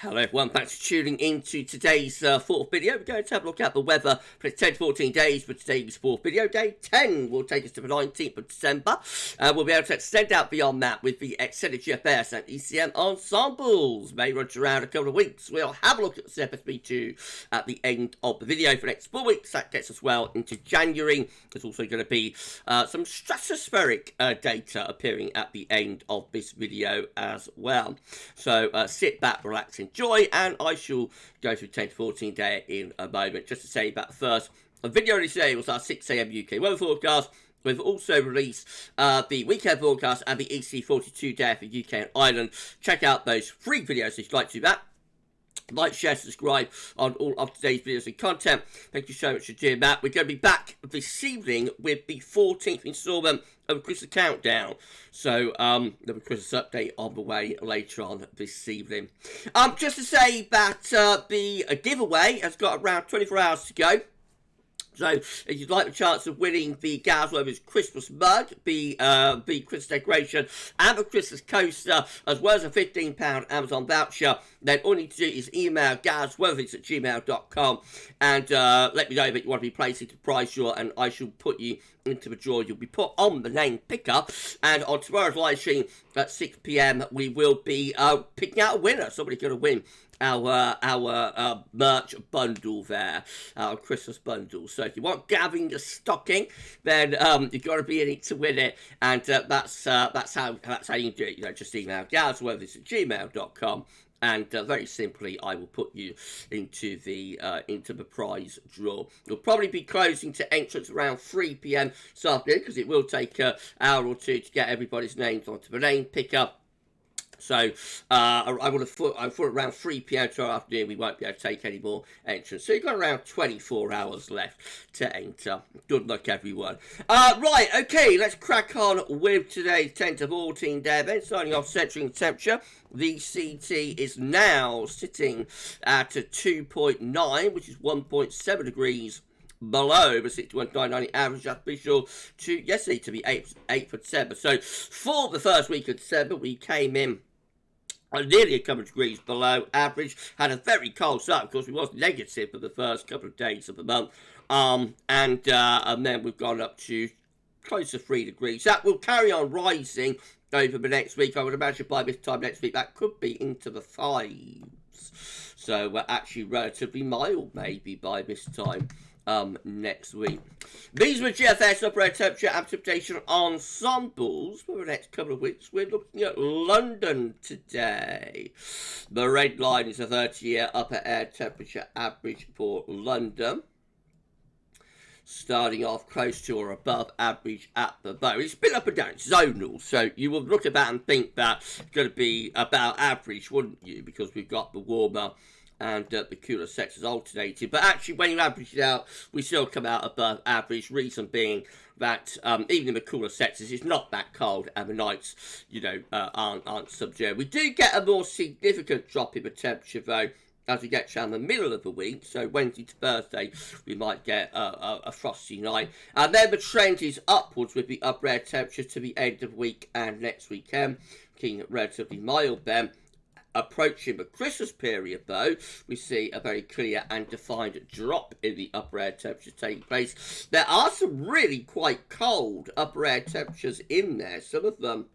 Hello everyone, thanks for tuning into today's fourth video. We're going to have a look at the weather for 10 to 14 days for today's fourth video. Day 10 will take us to the 19th of December. We'll be able to extend out beyond that with the extended GFS and ECM ensembles. May run around a couple of weeks. We'll have a look at the CFS V2 at the end of the video for the next 4 weeks. That gets us well into January. There's also going to be some stratospheric data appearing at the end of this video as well. So sit back, relax, enjoy, and I shall go through 10 to 14 day in a moment. Just to say that first, a video today was our 6 AM UK weather forecast. We've also released the weekend forecast and the EC42 day for UK and Ireland. Check out those free videos if you'd like to do that. Like, share, subscribe on all of today's videos and content. Thank you so much for doing that. We're going to be back this evening with the 14th installment of the Christmas Countdown. So, there'll be a Christmas update on the way later on this evening. Just to say that the giveaway has got around 24 hours to go. So, if you'd like the chance of winning the GavsWeatherVids Christmas mug, the Christmas decoration, and the Christmas coaster, as well as a £15 Amazon voucher, then all you need to do is email GavsWeatherVids@gmail.com and let me know that you want to be placed into the prize draw, and I shall put you into the draw. You'll be put on the name picker, and on tomorrow's live stream at 6 PM, we will be picking out a winner. Somebody's going to win our merch bundle there, our Christmas bundle. So if you want Gav in your stocking, then you've got to be in it to win it, and that's how you do it. You know, just email GavsWeatherVids@gmail.com. And very simply, I will put you into the prize draw. We'll probably be closing to entrance around 3 PM this afternoon, because it will take an hour or two to get everybody's names onto the name picker. So I would have thought around 3 PM tomorrow afternoon we won't be able to take any more entrants. So you've got around 24 hours left to enter. Good luck, everyone. Right, okay, let's crack on with today's 10 to 14 day event. Starting off, centering the temperature. The CT is now sitting at a 2.9, which is 1.7 degrees below the 61.990 average. That's visual to yesterday to be 8th of December. So for the first week of December, we came in nearly a couple of degrees below average. Had a very cold start. Of course, we was negative for the first couple of days of the month. And then we've gone up to close to 3 degrees. That will carry on rising over the next week. I would imagine by this time next week, that could be into the 5s. So we're actually relatively mild maybe by this time next week. These were GFS upper air temperature and precipitation ensembles for the next couple of weeks. We're looking at London today. The red line is a 30-year upper air temperature average for London, starting off close to or above average at the bow. It's been up and down, it's zonal, so you will look at that and think that's going to be about average, wouldn't you? Because we've got the warmer and the cooler sectors alternating. But actually, when you average it out, we still come out above average. Reason being that even in the cooler sectors, it's not that cold, and the nights, you know, aren't subdued. We do get a more significant drop in the temperature, though, as we get down the middle of the week. So Wednesday to Thursday, we might get a frosty night. And then the trend is upwards with the upper air temperature to the end of the week and next weekend. Looking relatively mild then. Approaching the Christmas period, though, we see a very clear and defined drop in the upper air temperature taking place. There are some really quite cold upper air temperatures in there. Some of them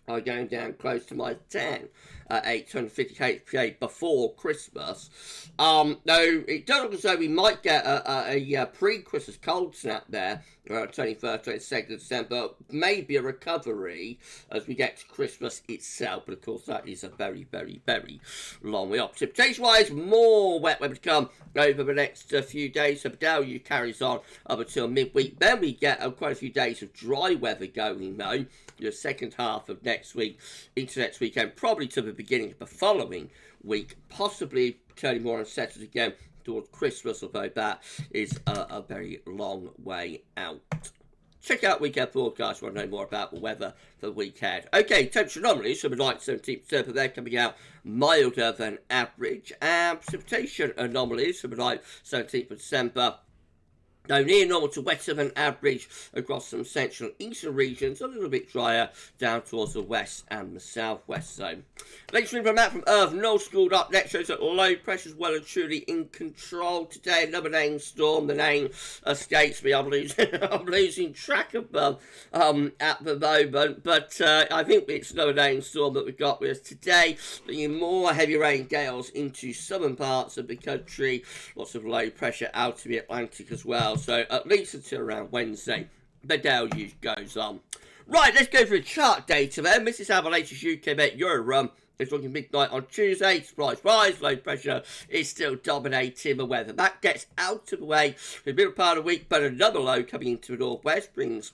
are going down close to -10 at 850 kPa before Christmas. Though it does look as though we might get a pre-Christmas cold snap there, 21st, 22nd of December, maybe a recovery as we get to Christmas itself, but of course that is a very, very, very long way off. Precipitation-wise, more wet weather to come over the next few days. So the deluge carries on up until midweek. Then we get quite a few days of dry weather going, though, the second half of next week into next weekend, probably to the beginning of the following week, possibly turning more unsettled again towards Christmas, although that is a very long way out. Check out weekend forecast if you want to know more about the weather for the weekend. Okay, temperature anomalies from the night 17%, but they're coming out milder than average. And precipitation anomalies from the night 17th of December Though near normal to wetter than average across some central and eastern regions, a little bit drier down towards the west and the southwest zone. Latest wind map from Earth, North schooled up next, shows that low pressure is well and truly in control today. Another name storm, the name escapes me. I'm losing track of them at the moment, but I think it's another name storm that we've got with us today, bringing more heavy rain gales into southern parts of the country. Lots of low pressure out of the Atlantic as well. So at least until around Wednesday, the deluge goes on. Right, let's go through chart data then. This is how the latest UK Met Euro run. It's looking midnight on Tuesday. Surprise, low pressure is still dominating the weather. That gets out of the way for the middle part of the week, but another low coming into the northwest brings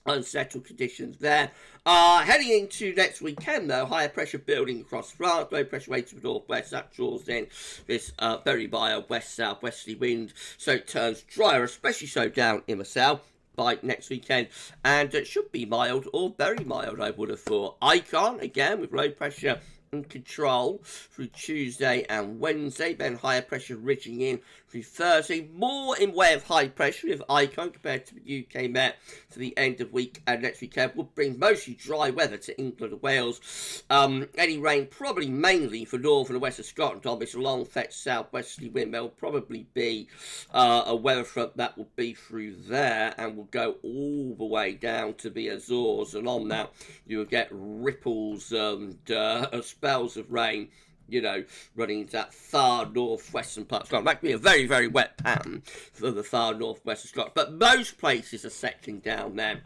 unsettled conditions there. Heading into next weekend though, higher pressure building across France, low pressure way to the northwest, that draws in this very mild west-southwesterly wind, so it turns drier, especially so down in the south by next weekend, and it should be mild or very mild, I would have thought. Icon, again, with low pressure in control through Tuesday and Wednesday, then higher pressure ridging in through Thursday, more in way of high pressure with Icon compared to the UK Met to the end of week and next weekend will bring mostly dry weather to England and Wales. Any rain probably mainly for northern and west of Scotland on this long fetched southwesterly wind. There will probably be a weather front that will be through there and will go all the way down to the Azores, and on that you will get ripples and spells of rain, you know, running into that far northwestern part of Scotland. That could be a very, very wet pattern for the far northwest of Scotland, but most places are settling down there.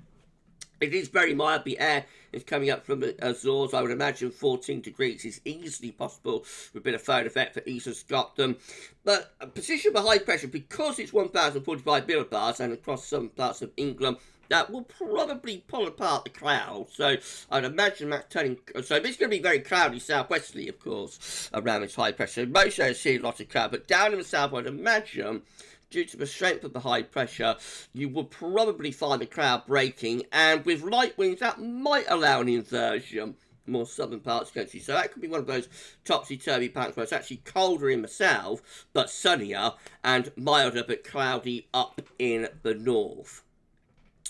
It is very mild. The air is coming up from the Azores. I would imagine 14 degrees is easily possible with a bit of phone effect for eastern Scotland. But a position of high pressure, because it's 1,045 millibars and across some parts of England, that will probably pull apart the clouds. So I'd imagine that's turning. So it's going to be very cloudy southwesterly, of course, around this high pressure. Most areas see a lot of cloud, but down in the south, I'd imagine, due to the strength of the high pressure, you will probably find the cloud breaking, and with light winds, that might allow an inversion more southern parts of the country. So that could be one of those topsy-turvy patterns where it's actually colder in the south, but sunnier, and milder but cloudy up in the north.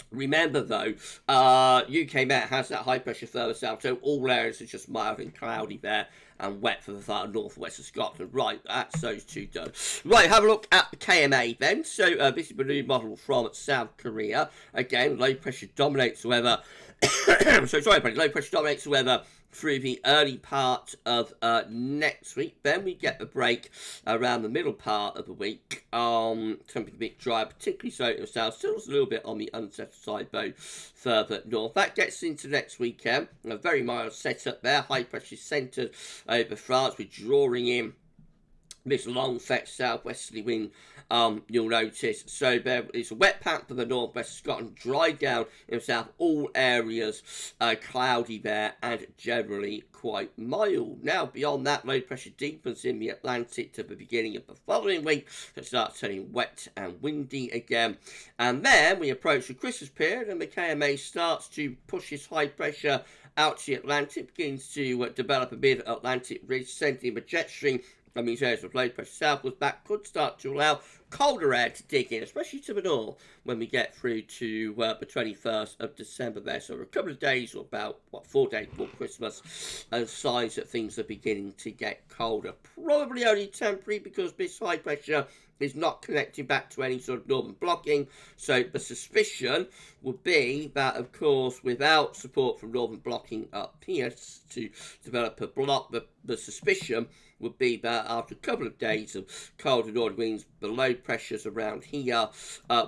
Remember though, UK Met has that high pressure further south, so all areas are just mild and cloudy there and wet for the far northwest of Scotland. Right, that's those two done. Right, have a look at the KMA then. So this is the new model from South Korea. Again, low pressure dominates the weather. Low pressure dominates the weather through the early part of next week. Then we get the break around the middle part of the week. Something a bit dry, particularly so in the south. Still a little bit on the unsettled side, though, further north. That gets into next weekend. A very mild setup there. High pressure centred over France. We're drawing in this long fetched southwesterly wind, you'll notice. So there is a wet pattern for the northwest of Scotland, dry down in the south, all areas cloudy there and generally quite mild. Now beyond that, low pressure deepens in the Atlantic to the beginning of the following week. So it starts turning wet and windy again, and then we approach the Christmas period and the KMA starts to push its high pressure out to the Atlantic, begins to develop a mid-Atlantic ridge, sending a jet stream from these areas of low pressure southwards back could start to allow colder air to dig in, especially to the north, when we get through to the 21st of December there. So a couple of days, or about, 4 days before Christmas, and signs that things are beginning to get colder. Probably only temporary, because this high pressure is not connecting back to any sort of northern blocking. So the suspicion would be that, of course, without support from northern blocking up here to develop a block, the suspicion would be that after a couple of days of cold and northern winds, the low pressures around here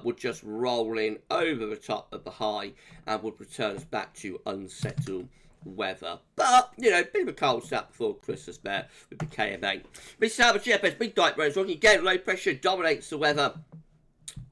would just roll in over the top of the high and would return us back to unsettled weather. But, you know, a bit of a cold snap before Christmas there with the KMA. This is how the GFS midnight roads looking. Again, low pressure dominates the weather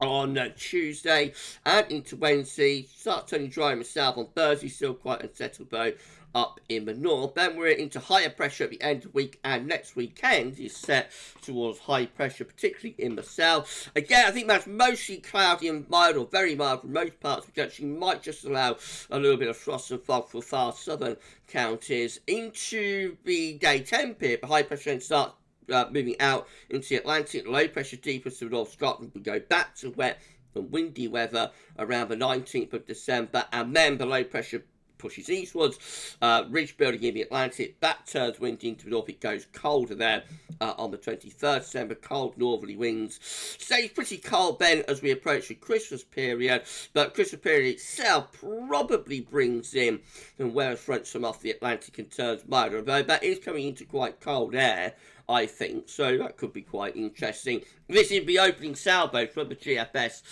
on Tuesday and into Wednesday. Starts turning dry in the south on Thursday, still quite unsettled though up in the north. Then we're into higher pressure at the end of the week, and next weekend is set towards high pressure, particularly in the south. Again, I think that's mostly cloudy and mild, or very mild for most parts, which actually might just allow a little bit of frost and fog for far southern counties. Into the day temp here, the high pressure then starts moving out into the Atlantic. Low pressure deeper to North Scotland. We go back to wet and windy weather around the 19th of December, and then the low pressure pushes eastwards, ridge building in the Atlantic, that turns windy into the north, it goes colder there on the 23rd of December, cold northerly winds. Stays pretty cold then as we approach the Christmas period, but Christmas period itself probably brings in some weather fronts from off the Atlantic and turns milder, although that is coming into quite cold air, I think, so that could be quite interesting. This is the opening sailboat from the GFS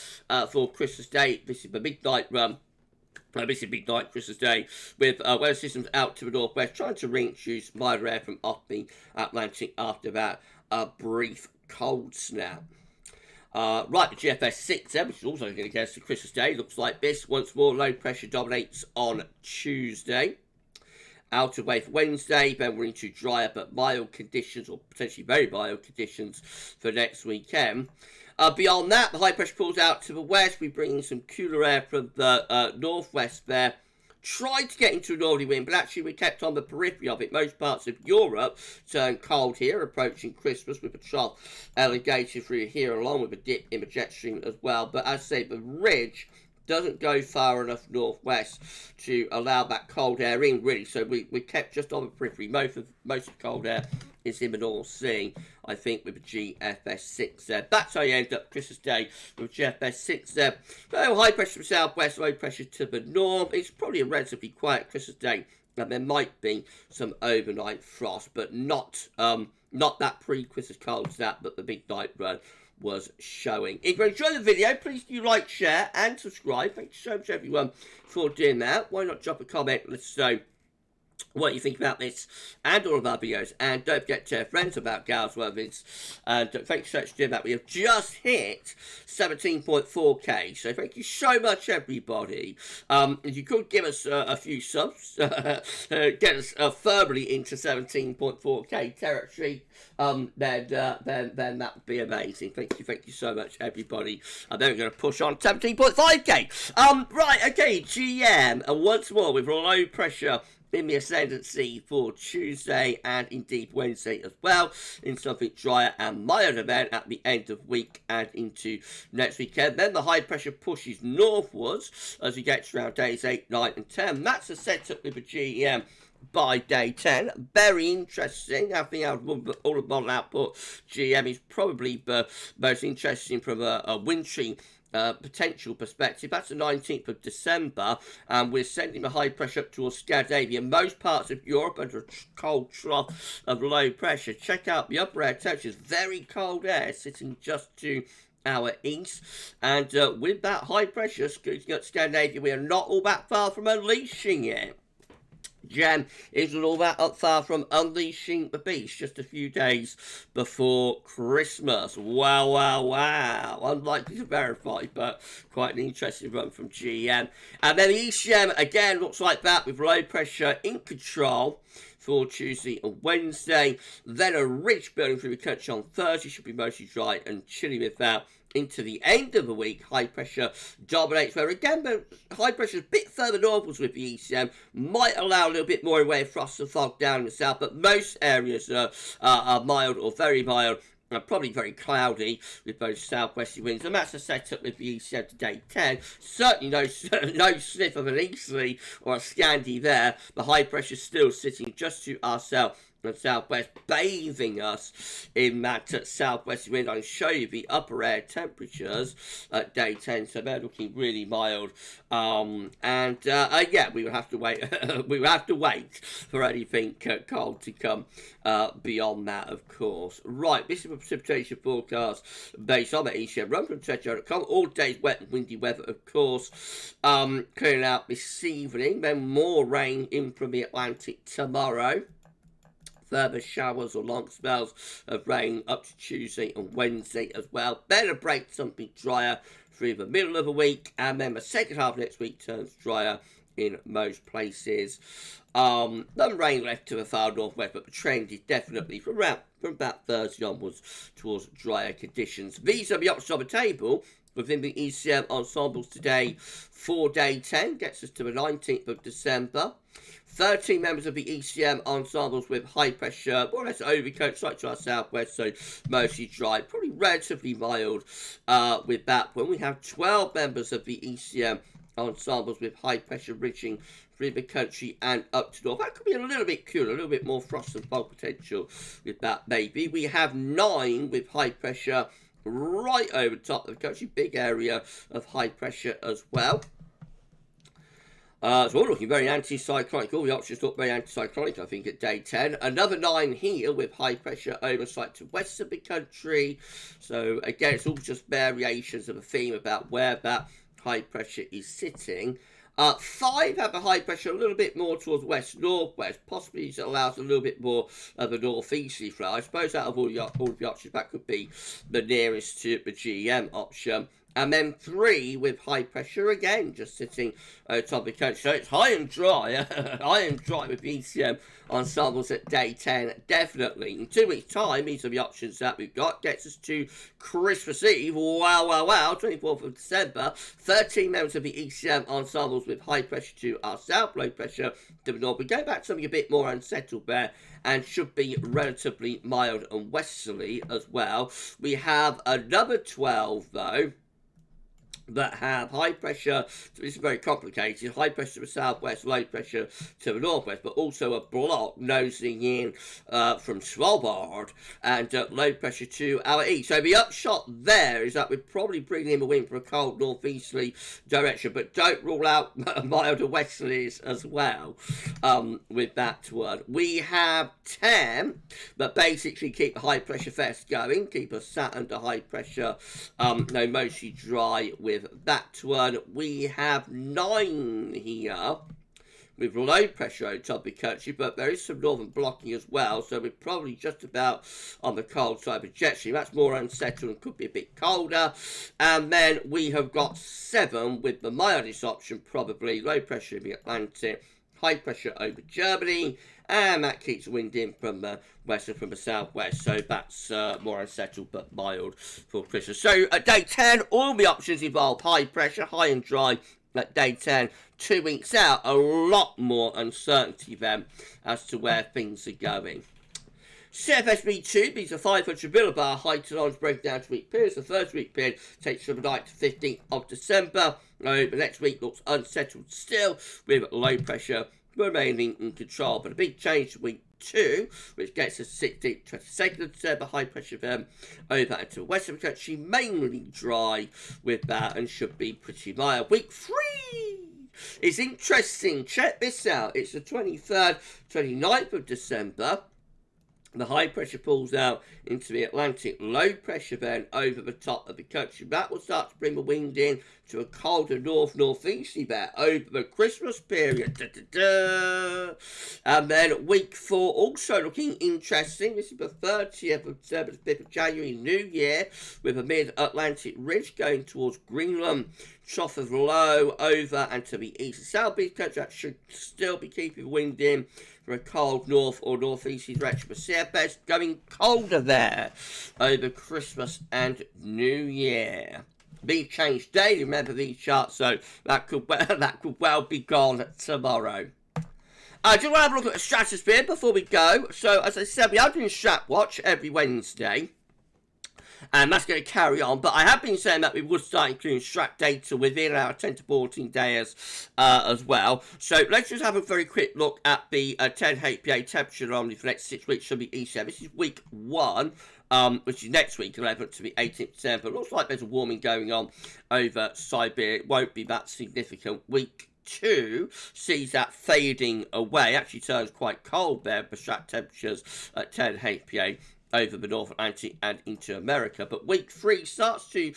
for Christmas Day. This is the midnight run. This is midnight Christmas Day with weather systems out to the northwest, trying to reintroduce milder air from off the Atlantic after that brief cold snap. Right, the GFS 6 which is also going to get us to Christmas Day, looks like this. Once more, low pressure dominates on Tuesday. Outer wave Wednesday, then we're into drier but mild conditions, or potentially very mild conditions for next weekend. Beyond that, the high pressure pulls out to the west. We bring in some cooler air from the northwest there. Tried to get into a northerly wind, but actually we kept on the periphery of it. Most parts of Europe turned cold here, approaching Christmas with a trough elongated through here, along with a dip in the jet stream as well. But as I say, the ridge doesn't go far enough northwest to allow that cold air in, really. So we kept just on the periphery. Most of the cold air is in the North Sea, I think, with the GFS 6 there. That's how you end up Christmas Day with GFS 6 there. So high pressure from southwest, low pressure to the north. It's probably a relatively quiet Christmas Day, and there might be some overnight frost, but not that pre-Christmas cold snap that the midnight run was showing. If you enjoyed the video, please do like, share, and subscribe. Thank you so much, everyone, for doing that. Why not drop a comment? Let us know what you think about this and all of our videos, and don't forget to tell friends about GavsWeatherVids, and thanks so much for doing that. We have just hit 17.4k, so thank you so much, everybody. If you could give us a few subs, get us firmly into 17.4k territory, then that would be amazing. Thank you so much, everybody. And then we're going to push on 17.5k. Right, okay, GM, and once more with low pressure in the ascendancy for Tuesday and indeed Wednesday as well, in something drier and milder then at the end of week and into next weekend. Then the high pressure pushes northwards as we get to around days 8, 9 and 10. That's a setup with a GEM by day 10. Very interesting. I think out of all the model output, GM is probably the most interesting from a wintry potential perspective. That's the 19th of December, and we're sending the high pressure up towards Scandinavia. Most parts of Europe under a cold trough of low pressure. Check out the upper air temperatures. Very cold air sitting just to our east, and with that high pressure scooting up Scandinavia, we are not all that far from unleashing it. Gem isn't all that up far from unleashing the beast, just a few days before Christmas. Wow. Unlikely to verify, but quite an interesting run from GM. And then the East Gem, again, looks like that with low pressure in control for Tuesday and Wednesday. Then a ridge building through the country on Thursday. Should be mostly dry and chilly with that. Into the end of the week, high pressure dominates where again, but high pressure is a bit further northwards with the ECM, might allow a little bit more in way of frost and fog down in the south, but most areas are mild or very mild, and probably very cloudy with both southwesterly winds, and that's a setup with the ECM to day 10. Certainly no sniff of an easterly or a Scandi there. The high pressure still sitting just to our south and southwest, bathing us in that southwest wind. I'll show you the upper air temperatures at day 10, so they're looking really mild. Yeah, we will have to wait. We will have to wait for anything cold to come beyond that, of course. Right, this is a precipitation forecast based on the ECM run from Treasure.com. All days wet and windy weather, of course. Clearing out this evening, then more rain in from the Atlantic tomorrow. Further showers or long spells of rain up to Tuesday and Wednesday as well. Better break something drier through the middle of the week, and then the second half of next week turns drier in most places. Some rain left to the far northwest, but the trend is definitely from about Thursday onwards towards drier conditions. These are the options on the table within the ECM ensembles today for day 10, gets us to the 19th of December. 13 members of the ECM ensembles with high pressure, more or less overcoats right to our southwest, so mostly dry, probably relatively mild with that one. We have 12 members of the ECM ensembles with high pressure reaching through the country and up to north. That could be a little bit cooler, a little bit more frost and fog potential with that maybe. We have 9 with high pressure right over the top of the country, big area of high pressure as well. So we're looking very anticyclonic. All the options look very anticyclonic, I think, at day 10. Another 9 here with high pressure oversight to west of the country. So again, it's all just variations of a theme about where that high pressure is sitting. 5 have a high pressure a little bit more towards west-northwest, possibly it allows a little bit more of a northeasterly flow. I suppose out of all of the options, that could be the nearest to the GM option. And then 3 with high pressure again, just sitting on top of the country. So it's high and dry, high and dry with ECM ensembles at day 10, definitely. In 2 weeks' time, these are the options that we've got. Gets us to Christmas Eve, wow, 24th of December. 13 members of the ECM ensembles with high pressure to our south, low pressure to the north. We go back to something a bit more unsettled there, and should be relatively mild and westerly as well. We have another 12, though, that have high pressure, so this is very complicated, high pressure to the southwest, low pressure to the northwest, but also a block nosing in from Svalbard, and low pressure to our east. So the upshot there is that we're probably bringing in a wind from a cold northeasterly direction, but don't rule out milder westerlies as well with that one. We have 10 that basically keep the high pressure vest going, keep us sat under high pressure, mostly dry with that one. We have 9 here with low pressure on top of the country, but there is some northern blocking as well, so we're probably just about on the cold side of the jet stream. That's more unsettled and could be a bit colder. And then we have got 7 with the mildest option, probably low pressure in the Atlantic, high pressure over Germany, and that keeps wind in from the west and from the southwest, so that's more unsettled but mild for Christmas. So at day 10, all the options involve high pressure, high and dry at day 10. 2 weeks out, a lot more uncertainty then as to where things are going. CFS V2, these are 500 millibar height and odds breaking down to week periods. The first week period takes from the 9th to 15th of December. The next week looks unsettled still, with low pressure remaining in control. But a big change to week 2, which gets us 16th, 22nd of December, high pressure over into the west of the country, mainly dry with that, and should be pretty mild. Week 3 is interesting. Check this out. It's the 23rd, 29th of December. The high pressure pulls out into the Atlantic, low pressure then over the top of the country. That will start to bring the wind in to a colder northeasterly there over the Christmas period. And then week 4 also looking interesting. This is the 30th of December, the 5th of January, New Year, with a mid-Atlantic ridge going towards Greenland. Trough of low over and to the east and southeast country. That should still be keeping the wind in for a cold north or northeasterly direction. But CFS going colder there over Christmas and New Year. These change daily, remember these charts, so that could well be gone tomorrow. I just want to have a look at the stratosphere before we go. So, as I said, we are doing Strat Watch every Wednesday, and that's going to carry on. But I have been saying that we would start including strat data within our 10 to 14 days as well. So let's just have a very quick look at the 10 HPA temperature anomaly for the next 6 weeks from the ECM. This is week 1. Which is next week, 11th to the 18th December. It looks like there's a warming going on over Siberia. It won't be that significant. Week 2 sees that fading away. Actually turns quite cold there for strat temperatures at 10 HPA over the North Atlantic and into America. But week 3 starts to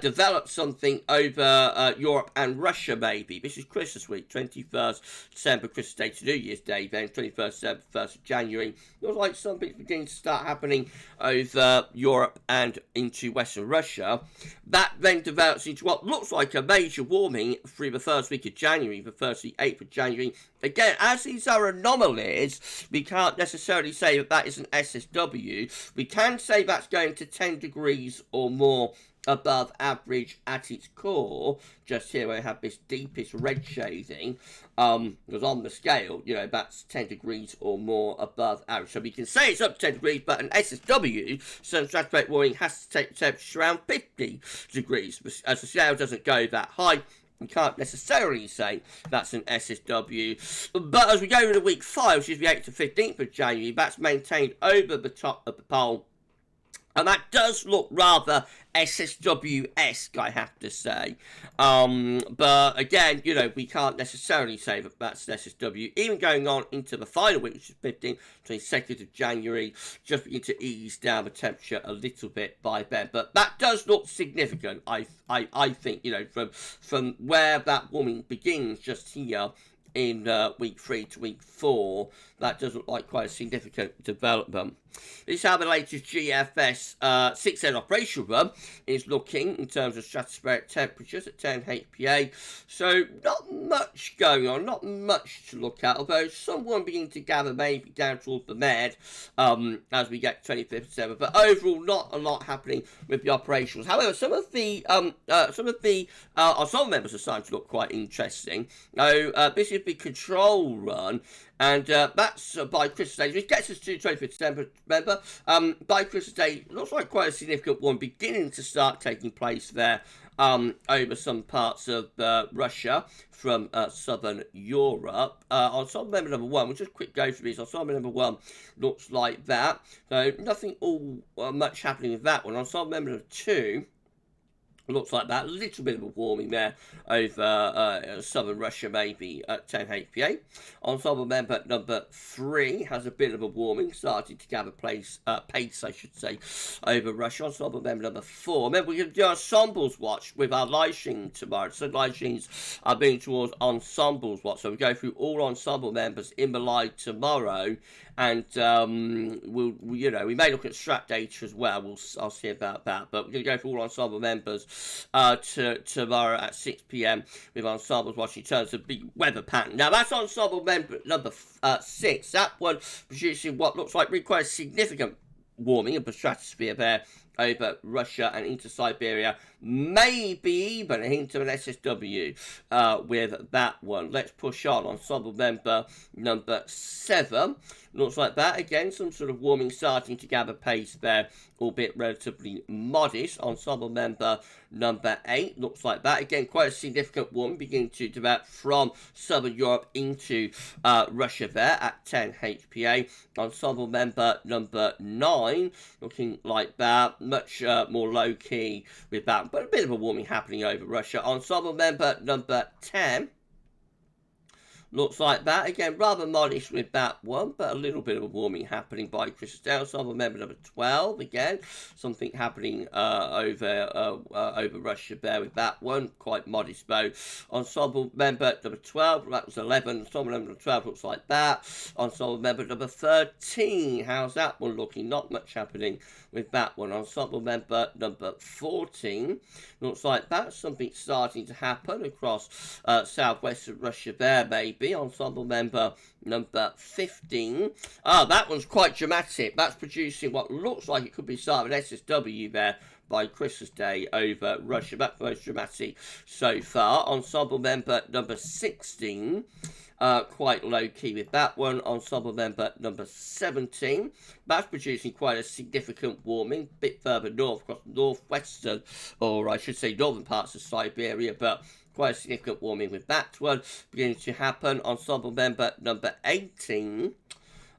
develop something over Europe and Russia, maybe. This is Christmas week, 21st December, Christmas Day to New Year's Day, then 21st December, 1st of January. Looks like something's beginning to start happening over Europe and into Western Russia. That then develops into what looks like a major warming through the first week of January, the 1st to the 8th of January, again, as these are anomalies, we can't necessarily say that that is an SSW. We can say that's going to 10 degrees or more above average at its core. Just here I have this deepest red shading, because on the scale, you know, that's 10 degrees or more above average. So we can say it's up to 10 degrees, but an SSW, so stratospheric warming, has to take temperature around 50 degrees. As the scale doesn't go that high, we can't necessarily say that's an SSW. But as we go into week 5, which is the 8th to 15th of January, that's maintained over the top of the pole. And that does look rather SSW-esque, I have to say. But again, you know, we can't necessarily say that that's an SSW. Even going on into the final week, which is 15th, 22nd of January, just begin to ease down the temperature a little bit by then. But that does look significant, I think, you know, from where that warming begins just here in week 3 to week 4, that does look like quite a significant development. This is how the latest GFS 6N operational run is looking in terms of stratospheric temperatures at 10 HPA. So not much going on, not much to look at, although someone beginning to gather maybe down towards the med as we get 25th of December. But overall, not a lot happening with the operationals. However, some of the ensemble members are starting to look quite interesting. Now, this is the control run, and that's by Christmas Day, which gets us to 25th December. Remember, by Christmas Day, looks like quite a significant one beginning to start taking place there over some parts of Russia from southern Europe. Ensemble member number 1, we'll just quick go through these. Ensemble number 1 looks like that. So nothing all much happening with that one. Ensemble member number 2 looks like that. A little bit of a warming there over southern Russia, maybe at 10 HPA. Ensemble member number 3 has a bit of a warming, starting to gather pace, I should say, over Russia. Ensemble member number 4. Remember, we're going to do our Ensembles watch with our live stream tomorrow. So live streams are being towards Ensembles watch. So we go through all Ensemble members in the live tomorrow. And you know, we may look at strat data as well. I'll see about that. But we're going to go through all Ensemble members tomorrow at 6 p.m. with Ensembles watching in terms of the weather pattern. Now, that's Ensemble member number 6. That one producing what looks like really quite a significant warming of the stratosphere there over Russia and into Siberia. Maybe even a hint of an SSW with that one. Let's push on. Ensemble member number 7. Looks like that. Again, some sort of warming starting to gather pace there, albeit relatively modest. Ensemble member number 8. Looks like that. Again, quite a significant warming beginning to develop from southern Europe into Russia there at 10 HPA. Ensemble member number 9. Looking like that. Much more low-key with that, but a bit of a warming happening over Russia. Ensemble member number 10. Looks like that. Again, rather modest with that one, but a little bit of a warming happening by Christmas Day. Ensemble member number 12. Again, something happening over Russia there with that one. Quite modest though. Ensemble member number 12. That was 11. Ensemble member number 12 looks like that. Ensemble member number 13. How's that one looking? Not much happening with that one. Ensemble member number 14. Looks like that's something starting to happen across southwestern Russia there, maybe. Ensemble member number 15. That one's quite dramatic. That's producing what looks like it could be start of an SSW there by Christmas Day over Russia. That's the most dramatic so far. Ensemble member number 16. Quite low-key with that one. Ensemble member number 17. That's producing quite a significant warming. A bit further north, across northwestern, or I should say northern parts of Siberia, but quite a significant warming with that one beginning to happen. Ensemble member number 18.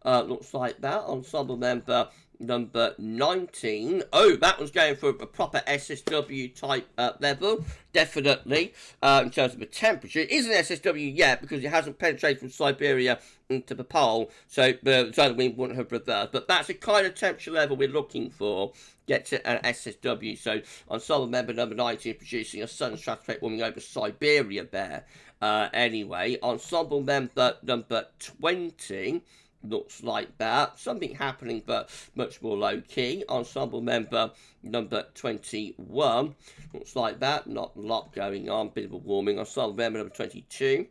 Looks like that. Ensemble member number 19. Oh, that one's going for a proper SSW type level, definitely, in terms of the temperature. It isn't SSW yet because it hasn't penetrated from Siberia into the pole, so the solar wind wouldn't have reversed, but that's the kind of temperature level we're looking for. Get to an SSW, so Ensemble member number 19 producing a sudden stratospheric warming over Siberia there. Anyway, Ensemble member number 20 looks like that. Something happening, but much more low-key. Ensemble member number 21 looks like that. Not a lot going on. Bit of a warming. Ensemble member number 22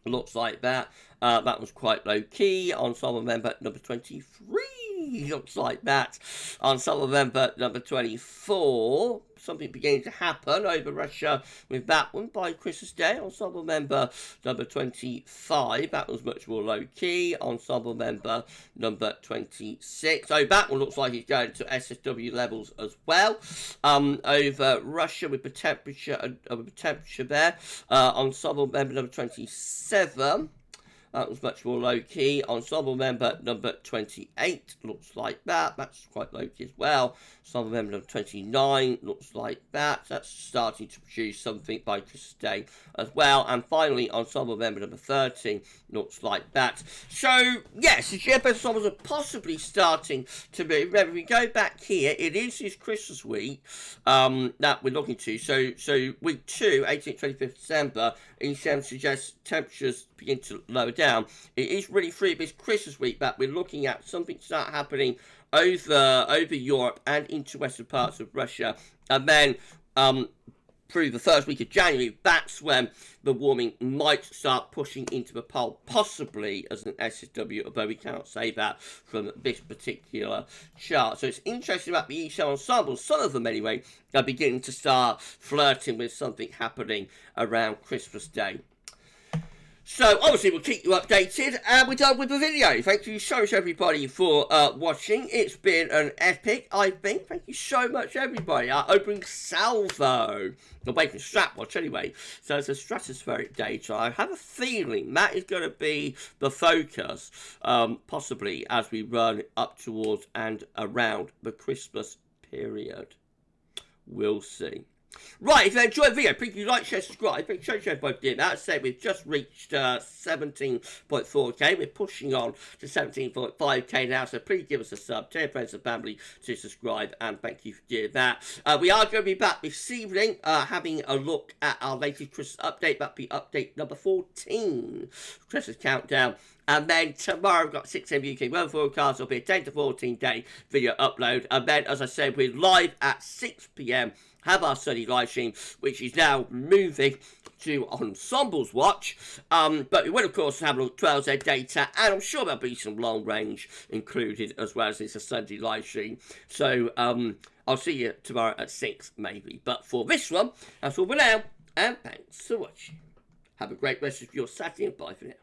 looks like that. That was quite low key. Ensemble member number 23 looks like that. Ensemble member number 24. Something beginning to happen over Russia with that one by Christmas Day. Ensemble member number 25. That was much more low key. Ensemble member number 26. So that one looks like it's going to SSW levels as well. Over Russia with the temperature there. Ensemble member number 27. That was much more low-key. Ensemble member number 28 looks like that. That's quite low-key as well. Ensemble member number 29 looks like that. That's starting to produce something by Christmas Day as well. And finally, ensemble member number 30 looks like that. So, yes, the GFS ensembles are possibly starting to move. Remember, if we go back here, it is this Christmas week that we're looking to. So week 2, 18th, 25th December, ECM suggests temperatures begin to lower down. It is really through this Christmas week that we're looking at something start happening over Europe and into western parts of Russia, and then through the first week of January, that's when the warming might start pushing into the pole, possibly as an SSW, although we cannot say that from this particular chart. So it's interesting about the ECM ensembles. Some of them, anyway, are beginning to start flirting with something happening around Christmas Day. So, obviously, we'll keep you updated, and we're done with the video. Thank you so much, everybody, for watching. It's been an epic, I think. Thank you so much, everybody. Our opening salvo, away from Stratwatch, anyway. So, it's a stratospheric data. I have a feeling that is going to be the focus, possibly, as we run up towards and around the Christmas period. We'll see. Right, if you enjoyed the video, please do like, share, subscribe. Make sure you both did that. As I said, we've just reached 17.4k. We're pushing on to 17.5k now, so please give us a sub. Tell your friends and family to subscribe, and thank you for doing that. We are going to be back this evening, having a look at our latest Christmas update. That'll be update number 14, Christmas countdown. And then tomorrow we've got 6 AM UK weather forecast. It'll be a 10 to 14 day video upload. And then, as I said, we're live at 6 PM. Have our study live stream, which is now moving to Ensembles Watch. But we will, of course, have a look at 12Z data. And I'm sure there'll be some long range included as well, as it's a Sunday live stream. So I'll see you tomorrow at 6, maybe. But for this one, that's all for now. And thanks for watching. Have a great rest of your Saturday, and bye for now.